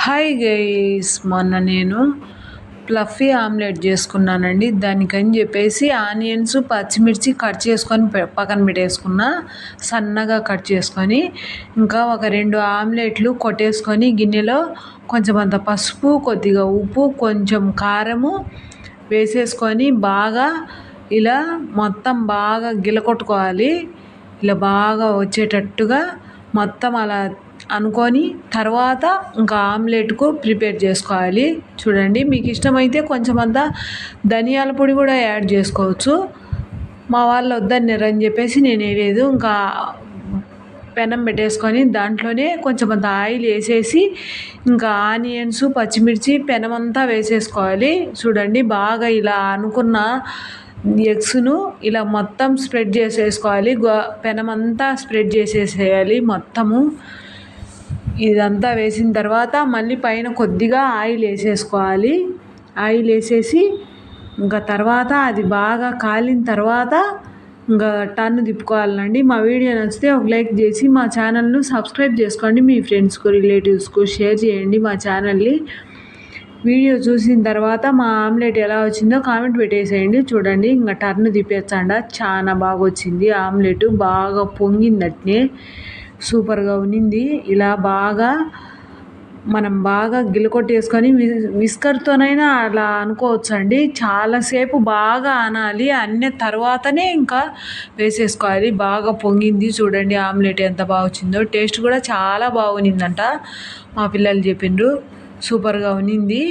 Hi guys, మొన్న నేను fluffy omelette చేసుకున్నానండి. దానికని చెప్పేసి ఆనియన్స్, పచ్చిమిర్చి కట్ చేసుకొని పక్కన పెట్టేసుకున్నా, సన్నగా కట్ చేసుకొని. ఇంకా ఒక 2 ఆమ్లెట్లు కొట్టేసుకొని గిన్నెలో కొంచెం అంత పసుపు, కొద్దిగా ఉప్పు, కొంచెం కారము వేసేసుకొని బాగా ఇలా మొత్తం బాగా గిలకొట్టుకోవాలి. ఇలా బాగా వచ్చేటట్టుగా మొత్తం అలా అనుకొని తర్వాత ఇంకా ఆమ్లెట్కు ప్రిపేర్ చేసుకోవాలి. చూడండి, మీకు ఇష్టమైతే కొంచెం అంతా ధనియాల పొడి కూడా యాడ్ చేసుకోవచ్చు. మా వాళ్ళు వద్దన్నారని చెప్పేసి నేను వేయలేదు. ఇంకా పెనం పెట్టేసుకొని దాంట్లోనే కొంచెం అంత ఆయిల్ వేసేసి ఇంకా ఆనియన్స్, పచ్చిమిర్చి పెనం అంతా వేసేసుకోవాలి. చూడండి, బాగా ఇలా అనుకున్న ఎగ్స్ను ఇలా మొత్తం స్ప్రెడ్ చేసేసుకోవాలి. పెనం అంతా స్ప్రెడ్ చేసేసేయాలి మొత్తము. ఇదంతా వేసిన తర్వాత మళ్ళీ పైన కొద్దిగా ఆయిల్ వేసేసుకోవాలి. ఆయిల్ వేసేసి ఇంకా తర్వాత అది బాగా కాలిన తర్వాత ఇంకా టర్న్ తిప్పుకోవాలండి. మా వీడియో నచ్చితే ఒక లైక్ చేసి మా ఛానల్ను సబ్స్క్రైబ్ చేసుకోండి. మీ ఫ్రెండ్స్కు, రిలేటివ్స్కు షేర్ చేయండి మా ఛానల్ని. వీడియో చూసిన తర్వాత మా ఆమ్లెట్ ఎలా వచ్చిందో కామెంట్ పెట్టేసేయండి. చూడండి, ఇంకా టర్న్ తిప్పేచ్చండ చాలా బాగా వచ్చింది. ఆమ్లెట్ బాగా పొంగింది, అట్నే సూపర్గా ఉన్నింది. ఇలా బాగా మనం బాగా గిలకొట్టేసుకొని విస్కర్తోనైనా అలా అనుకోవచ్చు అండి. చాలాసేపు బాగా అనాలి, అన్న తర్వాతనే ఇంకా వేసేసుకోవాలి. బాగా పొంగింది. చూడండి ఆమ్లెట్ ఎంత బాగా వచ్చిందో. టేస్ట్ కూడా చాలా బాగునిందంట, మా పిల్లలు చెప్పిండ్రు. సూపర్గా ఉన్నింది.